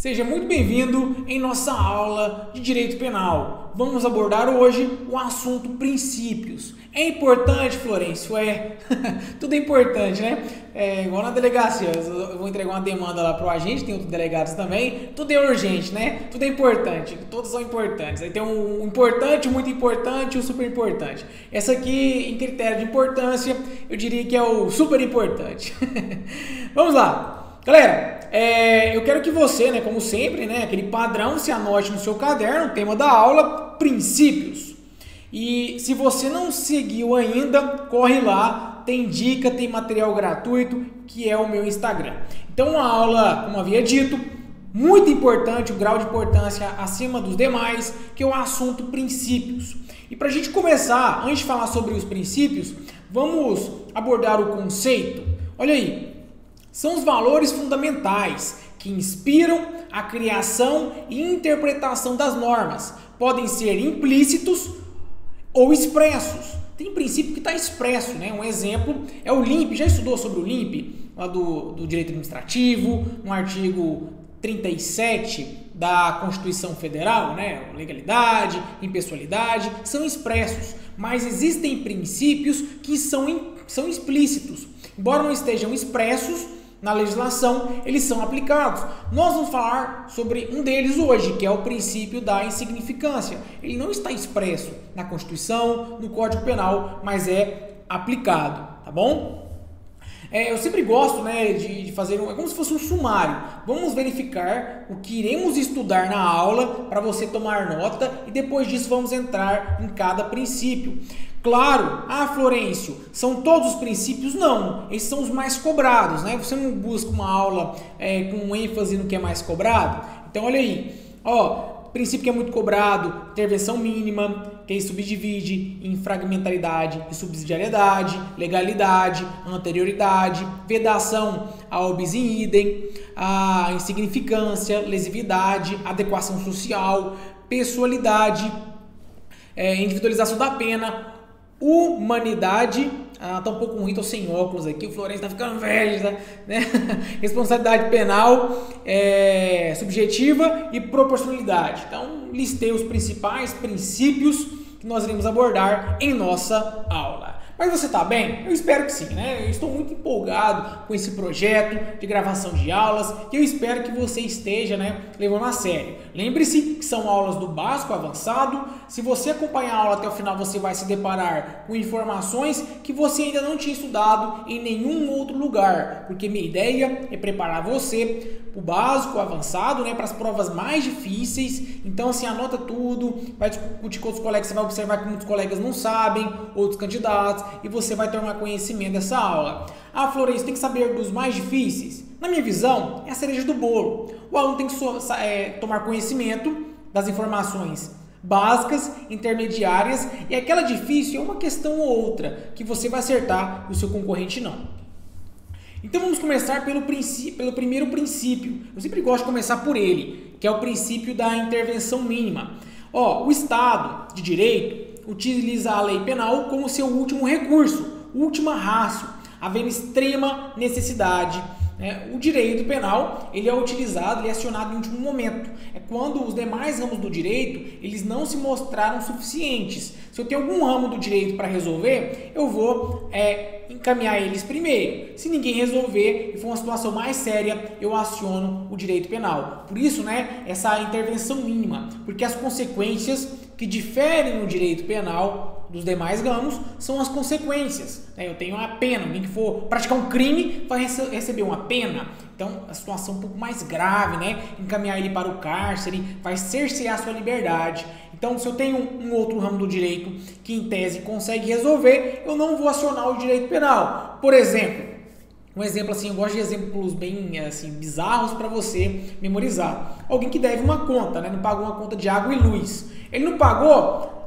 Seja muito bem-vindo em nossa aula de Direito Penal. Vamos abordar hoje o assunto princípios. É importante, Florencio? Tudo é importante, né? Igual na delegacia, eu vou entregar uma demanda lá pro agente, tem outros delegados também. Tudo é urgente, né? Tudo é importante, todos são importantes. Aí tem um importante, muito importante e um super importante. Essa aqui, em critério de importância, eu diria que é o super importante. Vamos lá. Galera, eu quero que você, né, como sempre, né, aquele padrão, se anote no seu caderno o tema da aula, princípios. E se você não seguiu ainda, corre lá, tem dica, tem material gratuito, que é o meu Instagram. Então, uma aula, como havia dito, muito importante, o grau de importância acima dos demais, que é o assunto princípios. E para a gente começar, antes de falar sobre os princípios, vamos abordar o conceito. Olha aí. São os valores fundamentais que inspiram a criação e interpretação das normas. Podem ser implícitos ou expressos. Tem princípio que está expresso, né? Um exemplo é o LIMP. Já estudou sobre o LIMP? Lá do Direito Administrativo, no artigo 37 da Constituição Federal, né? Legalidade, impessoalidade, são expressos. Mas existem princípios que são explícitos. Embora não estejam expressos na legislação, eles são aplicados. Nós vamos falar sobre um deles hoje, que é o princípio da insignificância. Ele não está expresso na Constituição, no Código Penal, mas é aplicado, tá bom? Eu sempre gosto, né, de fazer é como se fosse um sumário. Vamos verificar o que iremos estudar na aula para você tomar nota e depois disso vamos entrar em cada princípio. Claro, Florencio, são todos os princípios? Não, esses são os mais cobrados, né? Você não busca uma aula com ênfase no que é mais cobrado? Então, olha aí, princípio que é muito cobrado, intervenção mínima, que aí subdivide em fragmentaridade e subsidiariedade, legalidade, anterioridade, vedação ao bis in idem, a insignificância, lesividade, adequação social, pessoalidade, individualização da pena, humanidade, tá um pouco ruim, tô sem óculos aqui, o Florencio tá ficando velho, né? Responsabilidade penal, subjetiva e proporcionalidade. Então, listei os principais princípios que nós iremos abordar em nossa aula. Mas você está bem? Eu espero que sim, né? Eu estou muito empolgado com esse projeto de gravação de aulas e eu espero que você esteja, né, levando a sério. Lembre-se que são aulas do básico ao avançado. Se você acompanhar a aula até o final, você vai se deparar com informações que você ainda não tinha estudado em nenhum outro lugar, porque minha ideia é preparar você para o básico, o avançado, né, para as provas mais difíceis. Então, assim, anota tudo, vai discutir com outros colegas, você vai observar que muitos colegas não sabem, outros candidatos, e você vai tomar conhecimento dessa aula. Florencio, tem que saber dos mais difíceis? Na minha visão, é a cereja do bolo. O aluno tem que tomar conhecimento das informações básicas, intermediárias, e aquela difícil é uma questão ou outra que você vai acertar e o seu concorrente não. Então vamos começar pelo primeiro princípio. Eu sempre gosto de começar por ele, que é o princípio da intervenção mínima. O Estado de Direito utiliza a lei penal como seu último recurso, última ratio, havendo extrema necessidade. O direito penal ele é utilizado, ele é acionado em último momento. É quando os demais ramos do direito eles não se mostraram suficientes. Se eu tenho algum ramo do direito para resolver, eu vou encaminhar eles primeiro. Se ninguém resolver e for uma situação mais séria, eu aciono o direito penal. Por isso, né, essa intervenção mínima, porque as consequências que diferem no direito penal dos demais ramos são as consequências. Eu tenho uma pena, alguém que for praticar um crime vai receber uma pena. Então, a situação é um pouco mais grave, né? Encaminhar ele para o cárcere, vai cercear a sua liberdade. Então, se eu tenho um outro ramo do direito que, em tese, consegue resolver, eu não vou acionar o direito penal. Por exemplo, um exemplo assim, eu gosto de exemplos bem assim, bizarros para você memorizar. Alguém que deve uma conta, né? Não pagou uma conta de água e luz. Ele não pagou?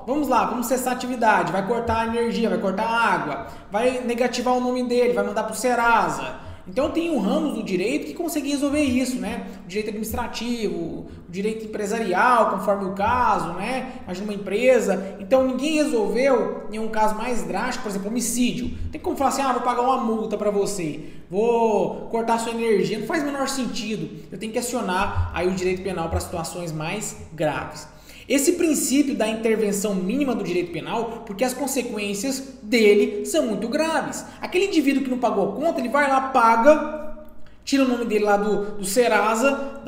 Vamos lá, vamos cessar a atividade, vai cortar a energia, vai cortar a água, vai negativar o nome dele, vai mandar para o Serasa. Então tem ramos do direito que conseguem resolver isso, né? O direito administrativo, o direito empresarial, conforme o caso, né? Imagina uma empresa. Então ninguém resolveu em um caso mais drástico, por exemplo, homicídio. Tem como falar assim, vou pagar uma multa para você, vou cortar sua energia. Não faz o menor sentido. Eu tenho que acionar aí o direito penal para situações mais graves. Esse princípio da intervenção mínima do direito penal, porque as consequências dele são muito graves. Aquele indivíduo que não pagou a conta, ele vai lá, paga, tira o nome dele lá do Serasa,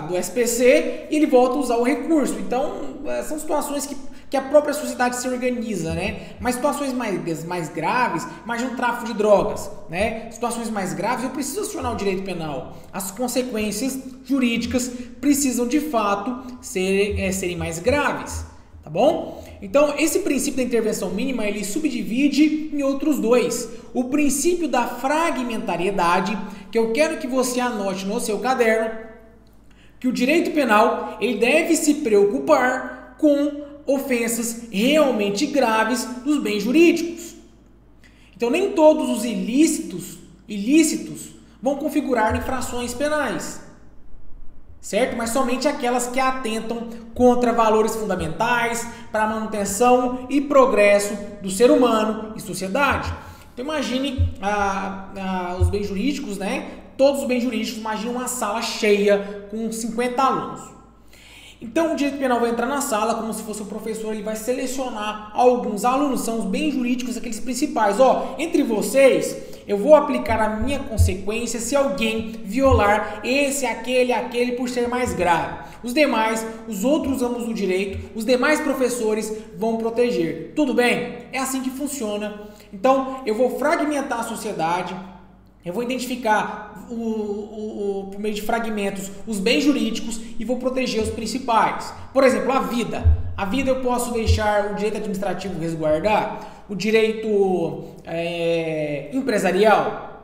do SPC, e ele volta a usar o recurso. Então, são situações que a própria sociedade se organiza, né? Mas situações mais graves, imagina um tráfico de drogas, né? Situações mais graves, eu preciso acionar o direito penal. As consequências jurídicas precisam, de fato, serem mais graves, tá bom? Então, esse princípio da intervenção mínima, ele subdivide em outros dois. O princípio da fragmentariedade, que eu quero que você anote no seu caderno, que o direito penal, ele deve se preocupar com ofensas realmente graves dos bens jurídicos. Então, nem todos os ilícitos vão configurar infrações penais, certo? Mas somente aquelas que atentam contra valores fundamentais para a manutenção e progresso do ser humano e sociedade. Então, imagine os bens jurídicos, né? Todos os bens jurídicos, imagine uma sala cheia com 50 alunos. Então, o direito penal vai entrar na sala como se fosse o professor, ele vai selecionar alguns alunos, são os bens jurídicos, aqueles principais. Entre vocês, eu vou aplicar a minha consequência se alguém violar esse, aquele, por ser mais grave. Os demais, os outros ramos do direito, os demais professores vão proteger. Tudo bem? É assim que funciona. Então, eu vou fragmentar a sociedade. Eu vou identificar por meio de fragmentos os bens jurídicos e vou proteger os principais. Por exemplo, a vida. A vida eu posso deixar o direito administrativo resguardar? O direito empresarial?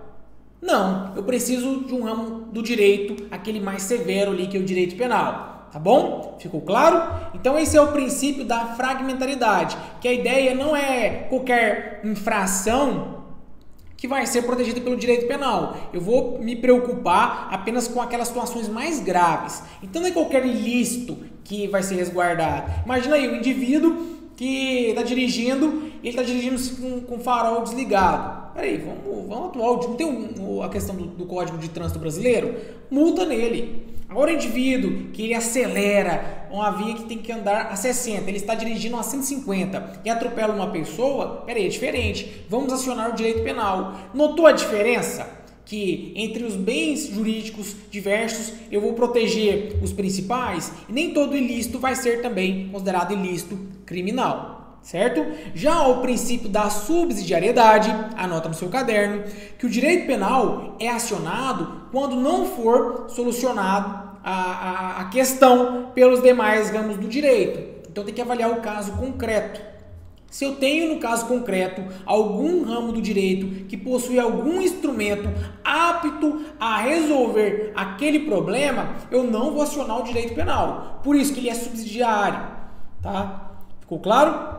Não, eu preciso de um ramo do direito, aquele mais severo ali que é o direito penal. Tá bom? Ficou claro? Então esse é o princípio da fragmentariedade, que a ideia não é qualquer infração que vai ser protegida pelo direito penal. Eu vou me preocupar apenas com aquelas situações mais graves. Então não é qualquer ilícito que vai ser resguardado. Imagina aí, o indivíduo que está dirigindo, ele está dirigindo com o farol desligado. Peraí, vamos atuar, não tem a questão do Código de Trânsito Brasileiro? Multa nele. Agora o indivíduo que ele acelera uma via que tem que andar a 60, ele está dirigindo a 150 e atropela uma pessoa, peraí, é diferente. Vamos acionar o direito penal. Notou a diferença? Que entre os bens jurídicos diversos eu vou proteger os principais e nem todo ilícito vai ser também considerado ilícito criminal, certo? Já o princípio da subsidiariedade, anota no seu caderno, que o direito penal é acionado quando não for solucionado a questão pelos demais ramos do direito. Então tem que avaliar o caso concreto. Se eu tenho, no caso concreto, algum ramo do direito que possui algum instrumento apto a resolver aquele problema, eu não vou acionar o direito penal. Por isso que ele é subsidiário. Tá? Ficou claro?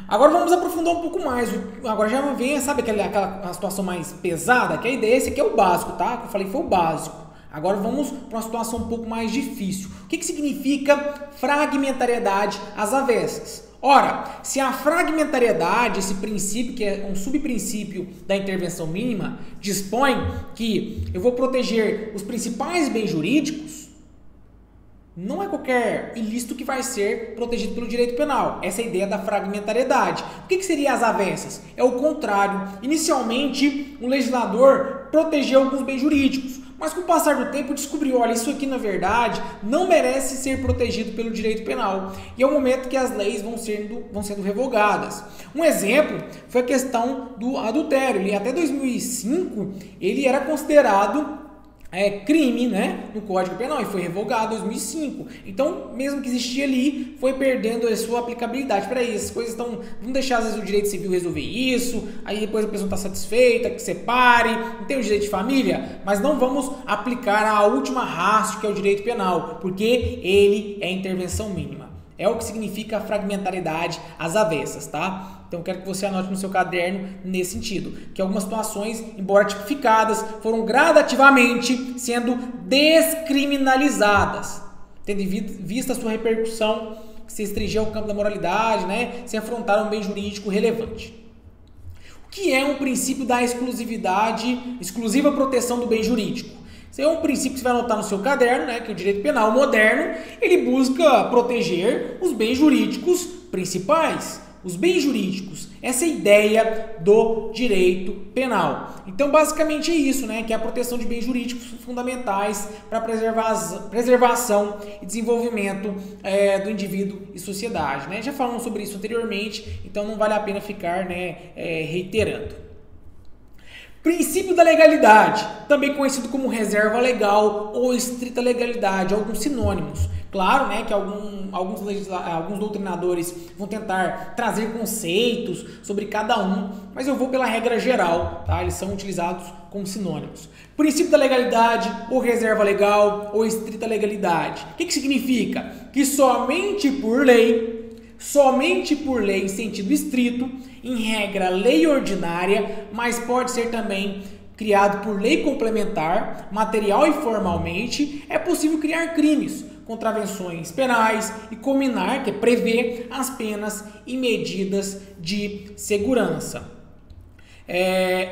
Agora vamos aprofundar um pouco mais. Agora já vem, sabe aquela situação mais pesada? Que a ideia, esse aqui é o básico, tá? Que eu falei foi o básico. Agora vamos para uma situação um pouco mais difícil. O que significa fragmentariedade às avessas? Ora, se a fragmentariedade, esse princípio que é um subprincípio da intervenção mínima, dispõe que eu vou proteger os principais bens jurídicos, não é qualquer ilícito que vai ser protegido pelo direito penal. Essa é a ideia da fragmentariedade. O que seria as avessas? É o contrário. Inicialmente, o legislador protegeu alguns bens jurídicos, mas com o passar do tempo descobriu, olha, isso aqui na verdade não merece ser protegido pelo direito penal. E é o momento que as leis vão sendo revogadas. Um exemplo foi a questão do adultério. Ele, até 2005, ele era considerado crime, né, no Código Penal, e foi revogado em 2005. Então, mesmo que existia ali, foi perdendo a sua aplicabilidade. Peraí, essas coisas estão... Vamos deixar, às vezes, o direito civil resolver isso, aí depois a pessoa está satisfeita, que separe, não tem o direito de família, mas não vamos aplicar a última ratio, que é o direito penal, porque ele é intervenção mínima. É o que significa a fragmentariedade às avessas, tá? Então eu quero que você anote no seu caderno nesse sentido, que algumas situações, embora tipificadas, foram gradativamente sendo descriminalizadas, tendo vista a sua repercussão, se restringir ao campo da moralidade, né, sem afrontar um bem jurídico relevante. O que é um princípio da exclusiva proteção do bem jurídico? Esse é um princípio que você vai anotar no seu caderno, né, que o direito penal moderno, ele busca proteger os bens jurídicos principais. Os bens jurídicos, essa é a ideia do direito penal. Então, basicamente é isso, né? Que é a proteção de bens jurídicos fundamentais para a preservação e desenvolvimento do indivíduo e sociedade, né? Já falamos sobre isso anteriormente, então não vale a pena ficar, né, reiterando. Princípio da legalidade, também conhecido como reserva legal ou estrita legalidade, alguns sinônimos. Claro, né, que alguns doutrinadores vão tentar trazer conceitos sobre cada um, mas eu vou pela regra geral, tá? Eles são utilizados como sinônimos. Princípio da legalidade, ou reserva legal, ou estrita legalidade. O que significa? Que somente por lei em sentido estrito, em regra lei ordinária, mas pode ser também criado por lei complementar, material e formalmente, é possível criar crimes, contravenções penais e combinar, que é prever as penas e medidas de segurança.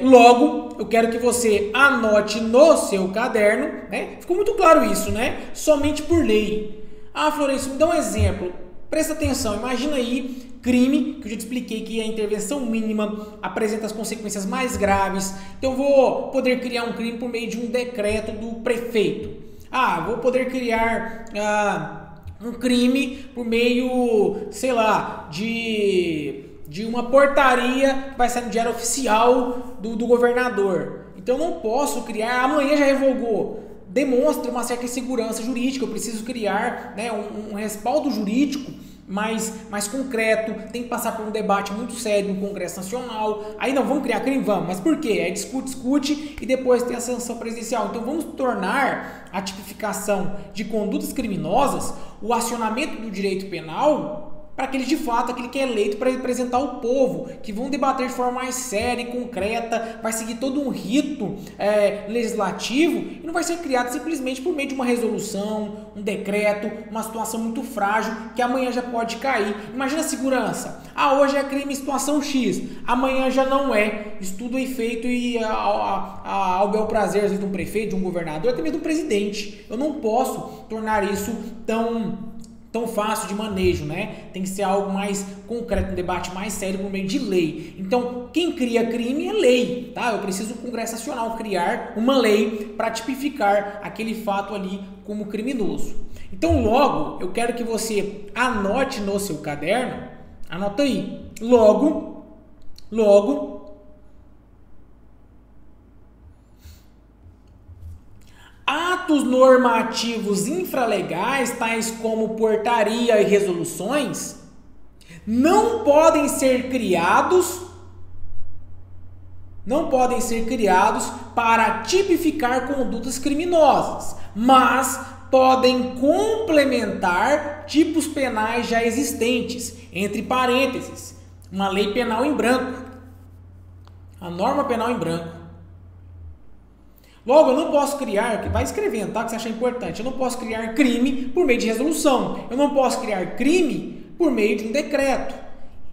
Logo, eu quero que você anote no seu caderno, né? Ficou muito claro isso, né? Somente por lei. Ah, Florencio, me dá um exemplo. Presta atenção, imagina aí crime, que eu já te expliquei que a intervenção mínima apresenta as consequências mais graves. Então eu vou poder criar um crime por meio de um decreto do prefeito. Vou poder criar um crime por meio, sei lá, de uma portaria que vai sair no diário oficial do governador. Então eu não posso criar, amanhã já revogou. Demonstra uma certa insegurança jurídica, eu preciso criar, né, um respaldo jurídico mais concreto, tem que passar por um debate muito sério no Congresso Nacional. Aí não, vamos criar crime? Vamos, mas por quê? Discute e depois tem a sanção presidencial. Então vamos tornar a tipificação de condutas criminosas o acionamento do direito penal para aquele de fato, aquele que é eleito para representar o povo, que vão debater de forma mais séria e concreta, vai seguir todo um rito legislativo e não vai ser criado simplesmente por meio de uma resolução, um decreto, uma situação muito frágil que amanhã já pode cair. Imagina a segurança. Hoje é crime em situação X, amanhã já não é. Estudo é feito e ao bel prazer de um prefeito, de um governador, até mesmo do presidente. Eu não posso tornar isso tão fácil de manejo, né? Tem que ser algo mais concreto, um debate mais sério por meio de lei. Então, quem cria crime é lei, tá? Eu preciso do Congresso Nacional criar uma lei para tipificar aquele fato ali como criminoso. Então, logo, eu quero que você anote no seu caderno, anota aí, logo, atos normativos infralegais, tais como portaria e resoluções, não podem ser criados para tipificar condutas criminosas, mas podem complementar tipos penais já existentes, entre parênteses, uma lei penal em branco, a norma penal em branco. Logo, eu não posso criar, vai escrevendo, tá? Que você acha importante. Eu não posso criar crime por meio de resolução. Eu não posso criar crime por meio de um decreto.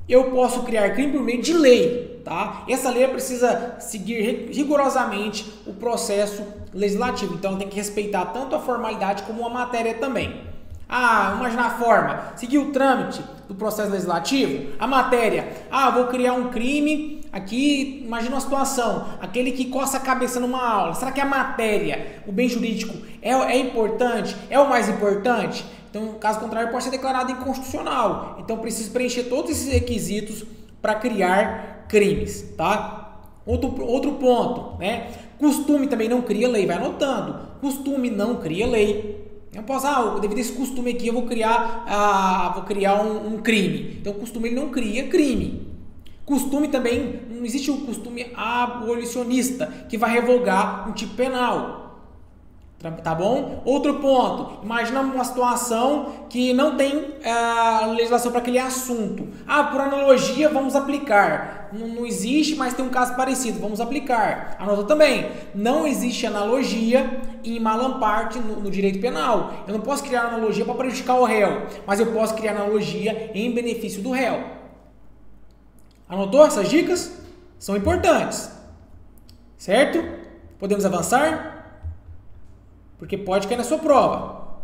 Eu posso criar crime por meio de lei, tá? Essa lei precisa seguir rigorosamente o processo legislativo. Então, tem que respeitar tanto a formalidade como a matéria também. Imagina a forma, seguir o trâmite do processo legislativo, a matéria. Vou criar um crime aqui, imagina uma situação, aquele que coça a cabeça numa aula. Será que a matéria, o bem jurídico, é importante? É o mais importante? Então, caso contrário, pode ser declarado inconstitucional. Então, preciso preencher todos esses requisitos para criar crimes, tá? Outro ponto, né? Costume também não cria lei, vai anotando. Costume não cria lei. Eu posso, devido a esse costume aqui, eu vou criar um crime. Então, o costume ele não cria crime. Costume também, não existe um costume abolicionista que vai revogar um tipo penal. Tá bom? Outro ponto, imagina uma situação que não tem legislação para aquele assunto. Por analogia, vamos aplicar. Não existe, mas tem um caso parecido, vamos aplicar. Anota também, não existe analogia em malam parte no direito penal. Eu não posso criar analogia para prejudicar o réu, mas eu posso criar analogia em benefício do réu. Anotou? Essas dicas são importantes. Certo? Podemos avançar? Porque pode cair na sua prova.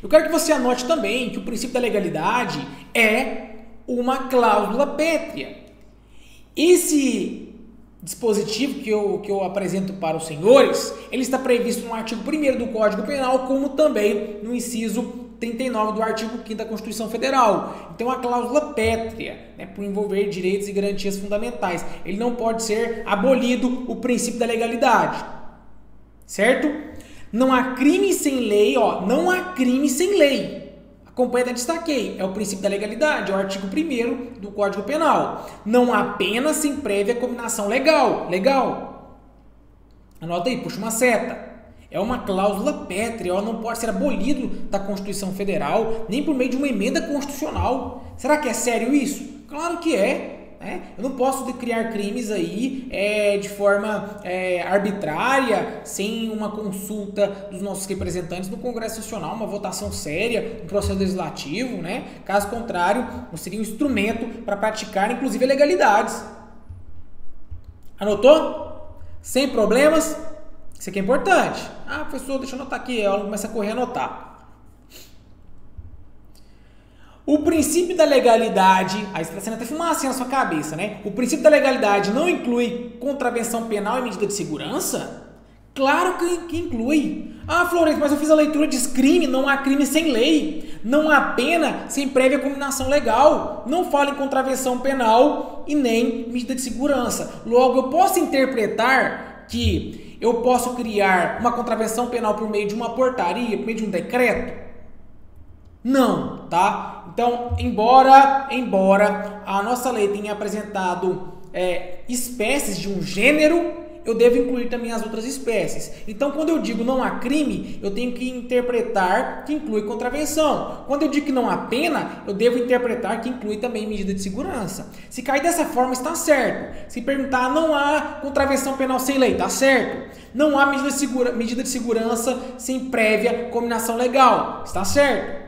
Eu quero que você anote também que o princípio da legalidade é uma cláusula pétrea. Esse dispositivo que eu apresento para os senhores, ele está previsto no artigo 1º do Código Penal, como também no inciso 39 do artigo 5º da Constituição Federal. Então, a cláusula pétrea, por envolver direitos e garantias fundamentais. Ele não pode ser abolido, o princípio da legalidade. Certo? Não há crime sem lei, não há crime sem lei. Acompanha, até destaquei, é o princípio da legalidade, é o artigo 1º do Código Penal. Não há pena sem prévia cominação legal. Anota aí, puxa uma seta. É uma cláusula pétrea, ela não pode ser abolido da Constituição Federal, nem por meio de uma emenda constitucional. Será que é sério isso? Claro que é. Eu não posso criar crimes aí de forma arbitrária, sem uma consulta dos nossos representantes no Congresso Nacional, uma votação séria, um processo legislativo, Caso contrário, não seria um instrumento para praticar, inclusive, ilegalidades. Anotou? Sem problemas? Isso aqui é importante. Professor, deixa eu anotar aqui. Ela começa a correr e anotar. O princípio da legalidade, aí você está sendo até fumacinha na sua cabeça, O princípio da legalidade não inclui contravenção penal e medida de segurança? Claro que inclui. Florencio, mas eu fiz a leitura, diz crime, não há crime sem lei. Não há pena sem prévia cominação legal. Não fala em contravenção penal e nem medida de segurança. Logo, eu posso interpretar que eu posso criar uma contravenção penal por meio de uma portaria, por meio de um decreto? Não, tá? Então, embora a nossa lei tenha apresentado espécies de um gênero, eu devo incluir também as outras espécies. Então, quando eu digo não há crime, eu tenho que interpretar que inclui contravenção. Quando eu digo que não há pena, eu devo interpretar que inclui também medida de segurança. Se cair dessa forma, está certo. Se perguntar, não há contravenção penal sem lei, está certo. Não há medida de segurança sem prévia cominação legal, está certo.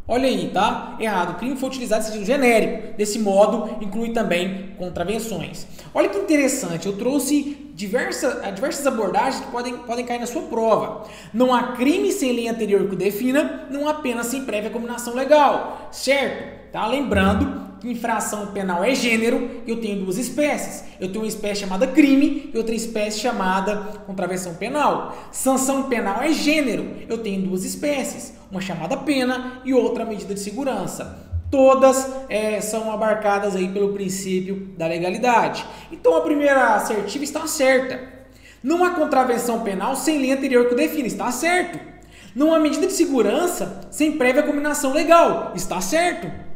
Olha aí, tá? Errado. O crime foi utilizado em sentido genérico. Desse modo, inclui também contravenções. Olha que interessante. Eu trouxe diversas abordagens que podem cair na sua prova. Não há crime sem lei anterior que o defina, não há pena sem prévia cominação legal. Certo? Tá? Lembrando que infração penal é gênero e eu tenho duas espécies. Eu tenho uma espécie chamada crime e outra espécie chamada contravenção penal. Sanção penal é gênero. Eu tenho duas espécies, uma chamada pena e outra medida de segurança. Todas são abarcadas aí pelo princípio da legalidade. Então a primeira assertiva está certa. Não há contravenção penal sem lei anterior que o define. Está certo. Não há medida de segurança sem prévia cominação legal. Está certo.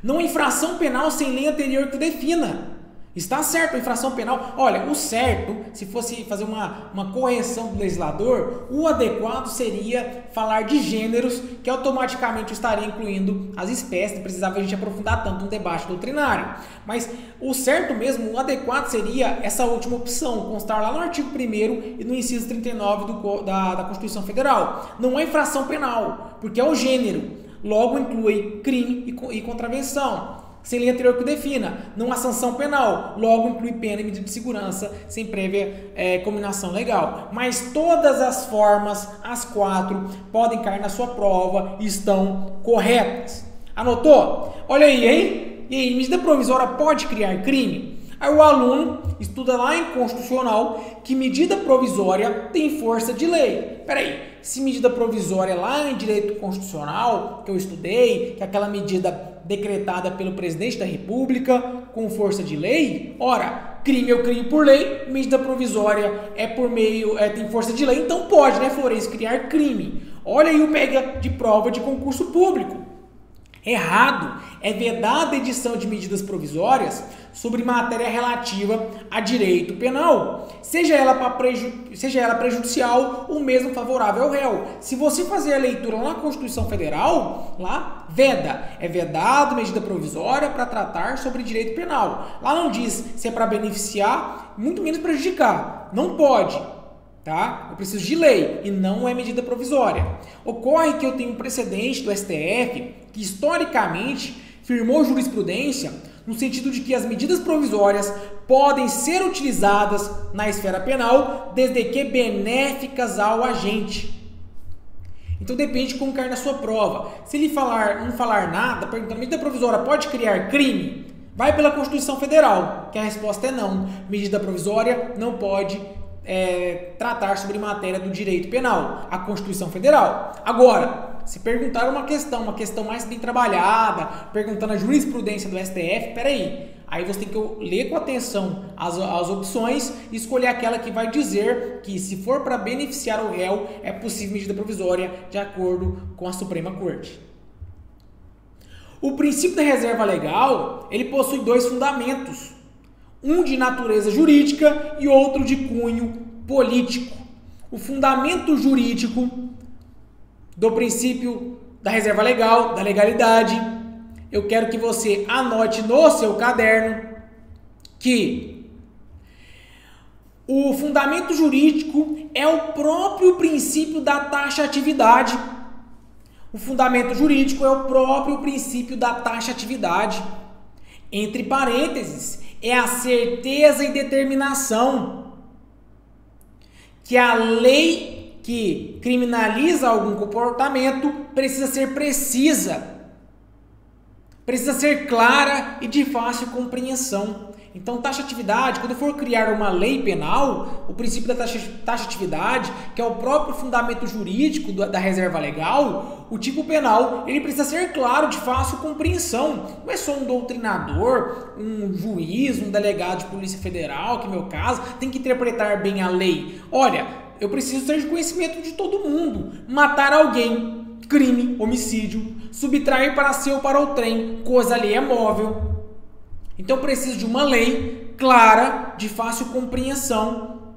Não há infração penal sem lei anterior que defina. Está certo a infração penal? Olha, o certo, se fosse fazer uma correção do legislador, o adequado seria falar de gêneros que automaticamente estaria incluindo as espécies. Não precisava a gente aprofundar tanto no debate doutrinário. Mas o certo mesmo, o adequado seria essa última opção, constar lá no artigo 1º e no inciso 39 da Constituição Federal. Não há infração penal, porque é o gênero. Logo, inclui crime e contravenção, sem lei anterior que o defina. Não há sanção penal, logo inclui pena e medida de segurança, sem prévia cominação legal. Mas todas as formas, as 4, podem cair na sua prova e estão corretas. Anotou? Olha aí, hein? E aí, medida provisória pode criar crime? Aí o aluno estuda lá em Constitucional que medida provisória tem força de lei. Peraí, se medida provisória lá em Direito Constitucional, que eu estudei, que é aquela medida decretada pelo Presidente da República com força de lei, ora, crime é o crime por lei, medida provisória tem força de lei, então pode, Florencio, criar crime. Olha aí o pega de prova de concurso público. Errado. É vedada a edição de medidas provisórias sobre matéria relativa a direito penal, seja ela prejudicial ou mesmo favorável ao réu. Se você fazer a leitura lá na Constituição Federal, lá é vedado medida provisória para tratar sobre direito penal. Lá não diz se é para beneficiar, muito menos prejudicar. Não pode. Tá? Eu preciso de lei e não é medida provisória. Ocorre que eu tenho um precedente do STF que historicamente firmou jurisprudência no sentido de que as medidas provisórias podem ser utilizadas na esfera penal desde que benéficas ao agente. Então depende de como cair na sua prova. Se ele não falar nada, perguntando, medida provisória pode criar crime? Vai pela Constituição Federal, que a resposta é não. Medida provisória não pode tratar sobre matéria do direito penal, a Constituição Federal. Agora, se perguntar uma questão mais bem trabalhada, perguntando a jurisprudência do STF, peraí, aí você tem que ler com atenção as opções e escolher aquela que vai dizer que, se for para beneficiar o réu, é possível medida provisória de acordo com a Suprema Corte. O princípio da reserva legal, ele possui dois fundamentos. Um de natureza jurídica e outro de cunho político. O fundamento jurídico do princípio da reserva legal, da legalidade, eu quero que você anote no seu caderno que o fundamento jurídico é o próprio princípio da taxatividade. O fundamento jurídico é o próprio princípio da taxatividade. Entre parênteses, é a certeza e determinação que a lei que criminaliza algum comportamento precisa ser precisa, precisa ser clara e de fácil compreensão. Então, taxatividade, quando eu for criar uma lei penal, o princípio da taxatividade, que é o próprio fundamento jurídico da reserva legal, o tipo penal, ele precisa ser claro, de fácil compreensão. Não é só um doutrinador, um juiz, um delegado de Polícia Federal, que é o meu caso, tem que interpretar bem a lei. Olha, eu preciso ter de conhecimento de todo mundo. Matar alguém, crime, homicídio. Subtrair para si ou para o trem, coisa alheia móvel. Então eu preciso de uma lei clara, de fácil compreensão,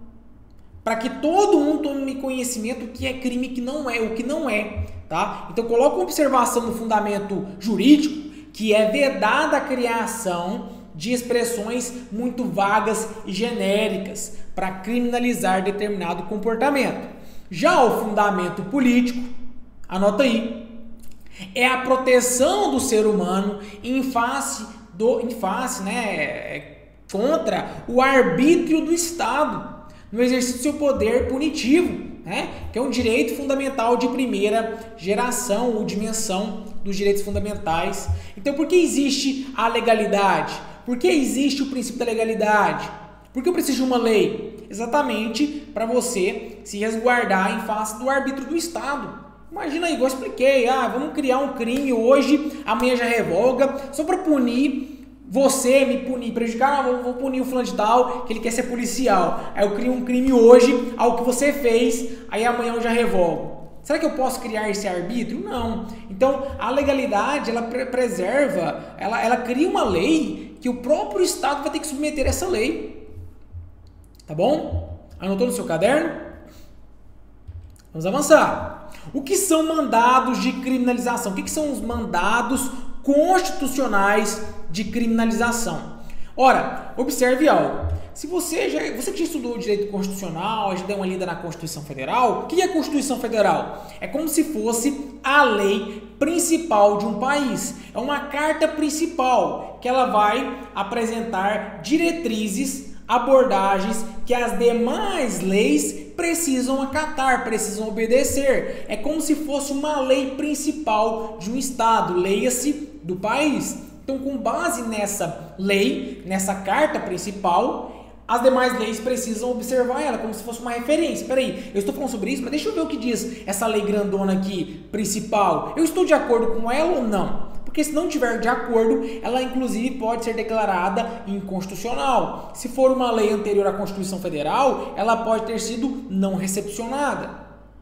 para que todo mundo tome conhecimento o que é crime e o que não é. Tá? Então eu coloco uma observação no fundamento jurídico que é vedada a criação de expressões muito vagas e genéricas para criminalizar determinado comportamento. Já o fundamento político, anota aí, é a proteção do ser humano contra o arbítrio do Estado, no exercício do seu poder punitivo, que é um direito fundamental de primeira geração ou dimensão dos direitos fundamentais. Então, por que existe a legalidade? Por que existe o princípio da legalidade? Por que eu preciso de uma lei? Exatamente para você se resguardar em face do arbítrio do Estado. Imagina aí, igual eu expliquei, vamos criar um crime hoje, amanhã já revoga, só para punir você, me punir, prejudicar, vou punir o fulano de tal, que ele quer ser policial. Aí eu crio um crime hoje, ao que você fez, aí amanhã eu já revogo. Será que eu posso criar esse arbítrio? Não. Então, a legalidade, ela preserva, ela cria uma lei que o próprio Estado vai ter que submeter essa lei. Tá bom? Anotou no seu caderno? Vamos avançar. O que são mandados de criminalização? O que são os mandados constitucionais de criminalização? Ora, observe algo. Se você já estudou direito constitucional, já deu uma lida na Constituição Federal, o que é a Constituição Federal? É como se fosse a lei principal de um país. É uma carta principal que ela vai apresentar diretrizes, abordagens que as demais leis precisam acatar, precisam obedecer. É como se fosse uma lei principal de um Estado, leia-se do país. Então, com base nessa lei, nessa carta principal, as demais leis precisam observar ela como se fosse uma referência. Espera aí, eu estou falando sobre isso, mas deixa eu ver o que diz essa lei grandona aqui, principal. Eu estou de acordo com ela ou não? Porque se não tiver de acordo, ela inclusive pode ser declarada inconstitucional. Se for uma lei anterior à Constituição Federal, ela pode ter sido não recepcionada.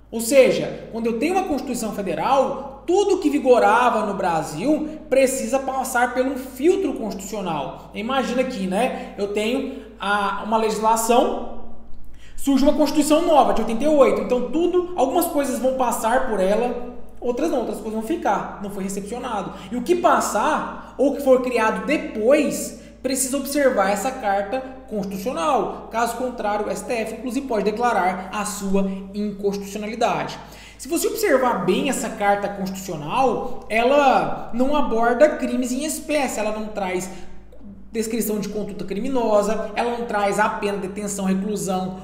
Ou seja, quando eu tenho uma Constituição Federal, tudo que vigorava no Brasil precisa passar por um filtro constitucional. Imagina aqui, né? Eu tenho uma legislação, surge uma Constituição nova de 88, então algumas coisas vão passar por ela, outras não, outras coisas vão ficar, não foi recepcionado. E o que passar, ou que for criado depois, precisa observar essa carta constitucional. Caso contrário, o STF, inclusive, pode declarar a sua inconstitucionalidade. Se você observar bem essa carta constitucional, ela não aborda crimes em espécie, ela não traz descrição de conduta criminosa, ela não traz a pena, detenção, reclusão,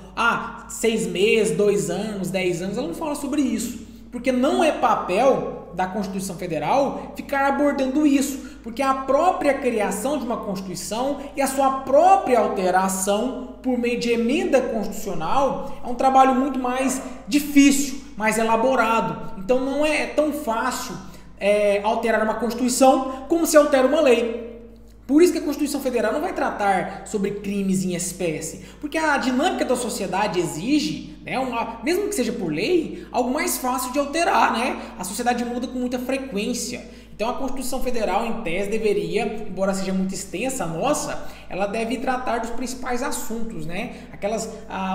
6 meses, 2 anos, 10 anos, ela não fala sobre isso. Porque não é papel da Constituição Federal ficar abordando isso, porque a própria criação de uma Constituição e a sua própria alteração por meio de emenda constitucional é um trabalho muito mais difícil, mais elaborado. Então não é tão fácil alterar uma Constituição como se altera uma lei. Por isso que a Constituição Federal não vai tratar sobre crimes em espécie, porque a dinâmica da sociedade exige, né, mesmo que seja por lei, algo mais fácil de alterar, né? A sociedade muda com muita frequência. Então a Constituição Federal, em tese, deveria, embora seja muito extensa a nossa, ela deve tratar dos principais assuntos, né?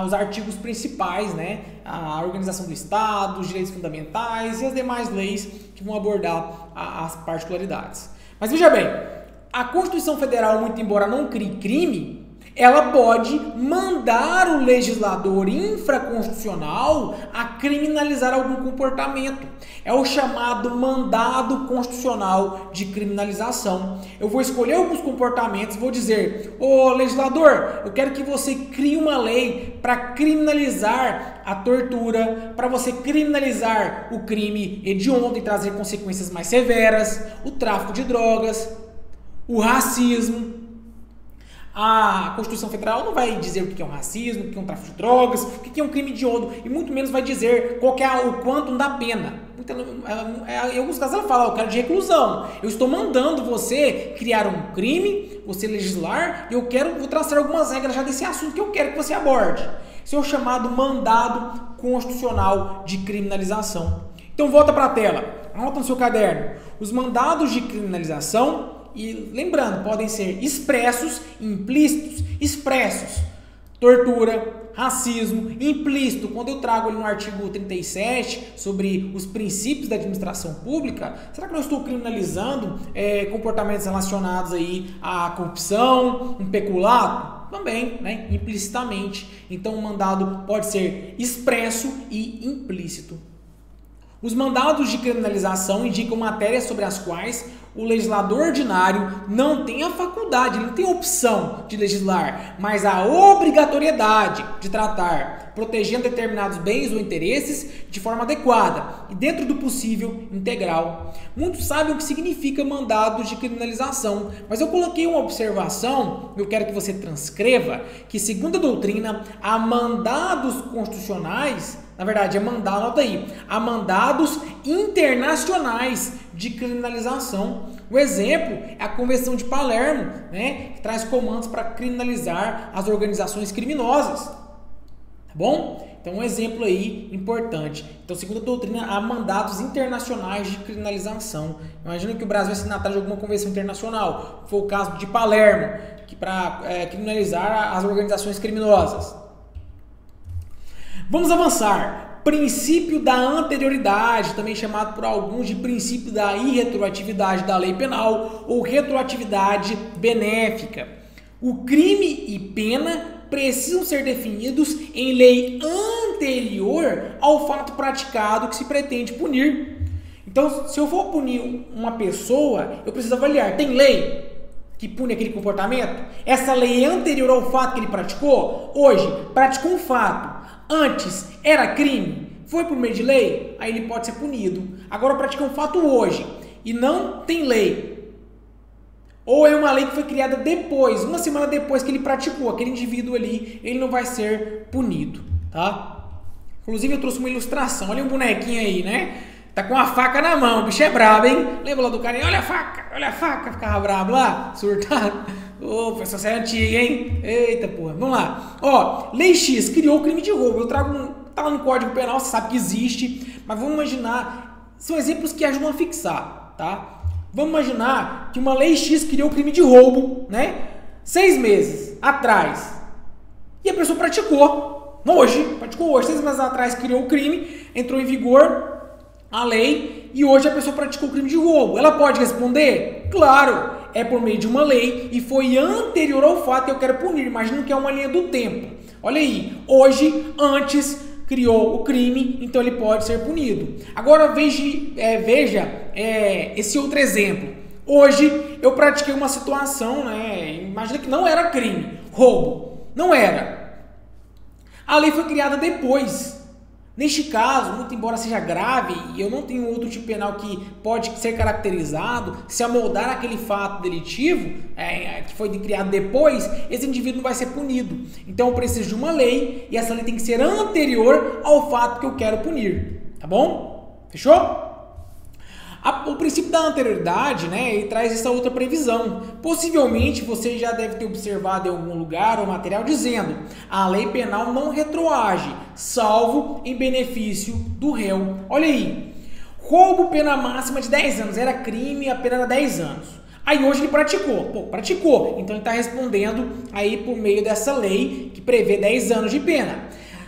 Os artigos principais, né? A organização do Estado, os direitos fundamentais e as demais leis que vão abordar as particularidades. Mas veja bem, a Constituição Federal, muito embora não crie crime, ela pode mandar o legislador infraconstitucional a criminalizar algum comportamento. É o chamado mandado constitucional de criminalização. Eu vou escolher alguns comportamentos, vou dizer: ô legislador, eu quero que você crie uma lei para criminalizar a tortura, para você criminalizar o crime hediondo e trazer consequências mais severas, o tráfico de drogas, o racismo. A Constituição Federal não vai dizer o que é um racismo, o que é um tráfico de drogas, o que é um crime hediondo, e muito menos vai dizer qual que é o quantum da pena. Em alguns casos ela fala: eu quero de reclusão. Eu estou mandando você criar um crime, você legislar, e vou traçar algumas regras já desse assunto que eu quero que você aborde. Isso é o chamado mandado constitucional de criminalização. Então volta para a tela, anota no seu caderno. Os mandados de criminalização, e lembrando, podem ser expressos e implícitos. Expressos: tortura, racismo. Implícito, quando eu trago ali no artigo 37 sobre os princípios da administração pública, será que eu estou criminalizando comportamentos relacionados aí à corrupção, um peculato? Também, né? Implicitamente. Então o mandado pode ser expresso e implícito. Os mandados de criminalização indicam matérias sobre as quais o legislador ordinário não tem a faculdade, ele não tem a opção de legislar, mas a obrigatoriedade de tratar, protegendo determinados bens ou interesses de forma adequada e, dentro do possível, integral. Muitos sabem o que significa mandados de criminalização, mas eu coloquei uma observação, eu quero que você transcreva, que segundo a doutrina, há mandados constitucionais, na verdade, anota aí, há mandados internacionais de criminalização. O exemplo é a Convenção de Palermo, né, que traz comandos para criminalizar as organizações criminosas. Tá bom? Então, um exemplo aí importante. Então, segundo a doutrina, há mandados internacionais de criminalização. Imagina que o Brasil é signatário de alguma convenção internacional. Foi o caso de Palermo, que para criminalizar as organizações criminosas. Vamos avançar. Princípio da anterioridade, também chamado por alguns de princípio da irretroatividade da lei penal ou retroatividade benéfica. O crime e pena precisam ser definidos em lei anterior ao fato praticado que se pretende punir. Então, se eu for punir uma pessoa, eu preciso avaliar: tem lei que pune aquele comportamento? Essa lei é anterior ao fato que ele praticou? Hoje, praticou um fato. Antes era crime, foi por meio de lei, aí ele pode ser punido. Agora praticou um fato hoje e não tem lei. Ou é uma lei que foi criada depois, uma semana depois que ele praticou, aquele indivíduo ali, ele não vai ser punido, tá? Inclusive eu trouxe uma ilustração, olha um bonequinho aí, né? Tá com a faca na mão, o bicho é brabo, hein? Lembra lá do carinha? Olha a faca, ficava brabo lá, surtado. Ô, essa é antiga, hein? Eita, porra. Vamos lá. Ó, Lei X criou o crime de roubo. Eu trago tá lá no Código Penal, você sabe que existe, mas vamos imaginar são exemplos que ajudam a fixar, tá? Vamos imaginar que uma lei X criou o crime de roubo, né? 6 meses atrás. E a pessoa praticou hoje, 6 meses atrás criou o crime, entrou em vigor a lei e hoje a pessoa praticou o crime de roubo. Ela pode responder? Claro, é por meio de uma lei e foi anterior ao fato que eu quero punir. Imagina que é uma linha do tempo. Olha aí, hoje, antes criou o crime, então ele pode ser punido. Agora veja esse outro exemplo. Hoje eu pratiquei uma situação, né? Imagina que não era crime, roubo, não era. A lei foi criada depois. Neste caso, muito embora seja grave e eu não tenho outro tipo penal que pode ser caracterizado, se amoldar aquele fato delitivo que foi criado depois, esse indivíduo não vai ser punido. Então eu preciso de uma lei e essa lei tem que ser anterior ao fato que eu quero punir. Tá bom? Fechou? O princípio da anterioridade, né, ele traz essa outra previsão. Possivelmente você já deve ter observado em algum lugar ou material dizendo: a lei penal não retroage, salvo em benefício do réu. Olha aí, roubo, pena máxima de 10 anos, era crime, a pena era 10 anos. Aí hoje ele praticou, então ele está respondendo aí por meio dessa lei que prevê 10 anos de pena.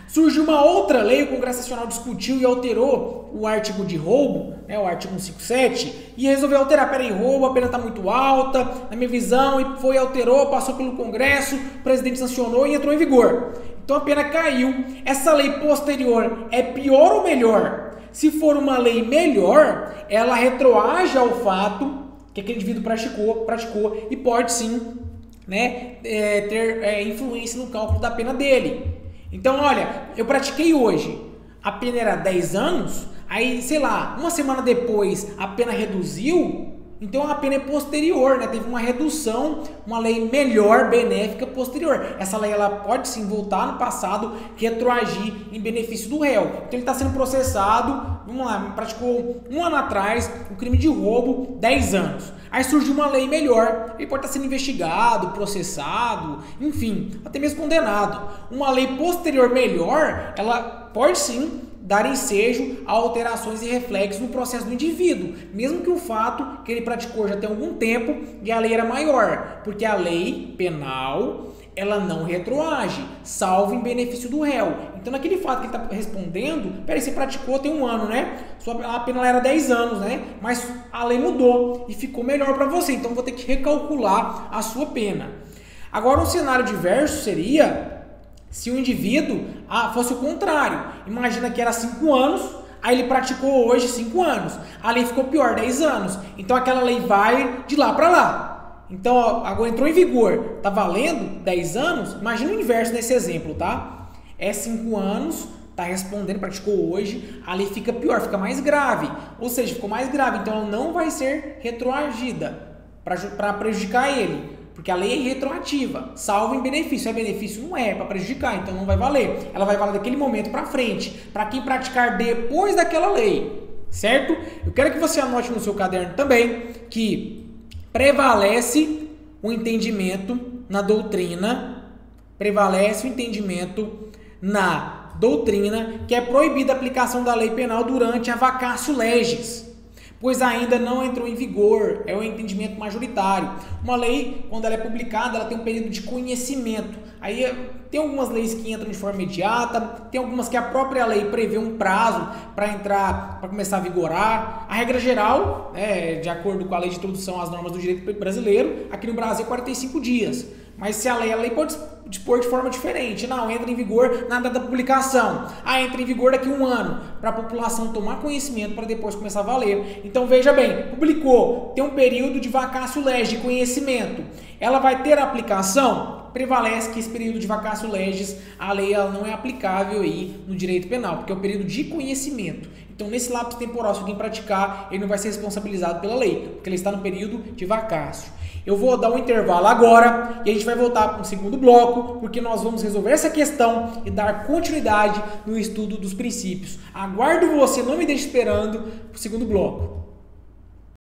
Surgiu uma outra lei, o Congresso Nacional discutiu e alterou o artigo de roubo, né, o artigo 157, e resolveu alterar. Peraí, roubo, a pena está muito alta, na minha visão, e alterou, passou pelo Congresso, o presidente sancionou e entrou em vigor. Então a pena caiu. Essa lei posterior é pior ou melhor? Se for uma lei melhor, ela retroage ao fato que aquele indivíduo praticou e pode sim, né, ter influência no cálculo da pena dele. Então, olha, eu pratiquei hoje, a pena era 10 anos, aí, sei lá, uma semana depois a pena reduziu, então a pena é posterior, né? Teve uma redução, uma lei melhor, benéfica, posterior. Essa lei ela pode sim voltar no passado, retroagir em benefício do réu. Então ele está sendo processado, vamos lá, praticou um ano atrás um crime de roubo, 10 anos. Aí surgiu uma lei melhor, ele pode estar sendo investigado, processado, enfim, até mesmo condenado. Uma lei posterior melhor, ela pode sim dar ensejo a alterações e reflexos no processo do indivíduo, mesmo que o fato que ele praticou já tem algum tempo e a lei era maior, porque a lei penal ela não retroage, salvo em benefício do réu. Então, naquele fato que ele está respondendo, peraí, você praticou tem um ano, né? A pena era 10 anos, né? Mas a lei mudou e ficou melhor para você, então vou ter que recalcular a sua pena. Agora, um cenário diverso seria se o indivíduo fosse o contrário. Imagina que era 5 anos, aí ele praticou hoje 5 anos. A lei ficou pior, 10 anos. Então, aquela lei vai de lá para lá. Então, agora entrou em vigor, tá valendo 10 anos, imagina o inverso nesse exemplo, tá? É 5 anos, tá respondendo, praticou hoje, a lei fica pior, fica mais grave, ou seja, ficou mais grave, então ela não vai ser retroagida para prejudicar ele, porque a lei é retroativa, salvo em benefício, benefício não é para prejudicar, então não vai valer, ela vai valer daquele momento para frente, para quem praticar depois daquela lei, certo? Eu quero que você anote no seu caderno também que prevalece o entendimento na doutrina, que é proibida a aplicação da lei penal durante a vacatio legis, pois ainda não entrou em vigor, é o entendimento majoritário. Uma lei, quando ela é publicada, ela tem um período de conhecimento. Aí tem algumas leis que entram de forma imediata, tem algumas que a própria lei prevê um prazo para começar a vigorar. A regra geral, de acordo com a lei de introdução às normas do direito brasileiro, aqui no Brasil é 45 dias. Mas se a lei pode dispor de forma diferente. Não, entra em vigor na data da publicação. Entra em vigor daqui a um ano, para a população tomar conhecimento para depois começar a valer. Então veja bem, publicou, tem um período de vacatio legis, de conhecimento. Ela vai ter aplicação? Prevalece que esse período de vacatio legis, a lei ela não é aplicável aí no direito penal, porque é o período de conhecimento. Então, nesse lapso temporal, se alguém praticar, ele não vai ser responsabilizado pela lei, porque ele está no período de vacatio. Eu vou dar um intervalo agora e a gente vai voltar para o segundo bloco, porque nós vamos resolver essa questão e dar continuidade no estudo dos princípios. Aguardo você, não me deixe esperando para o segundo bloco.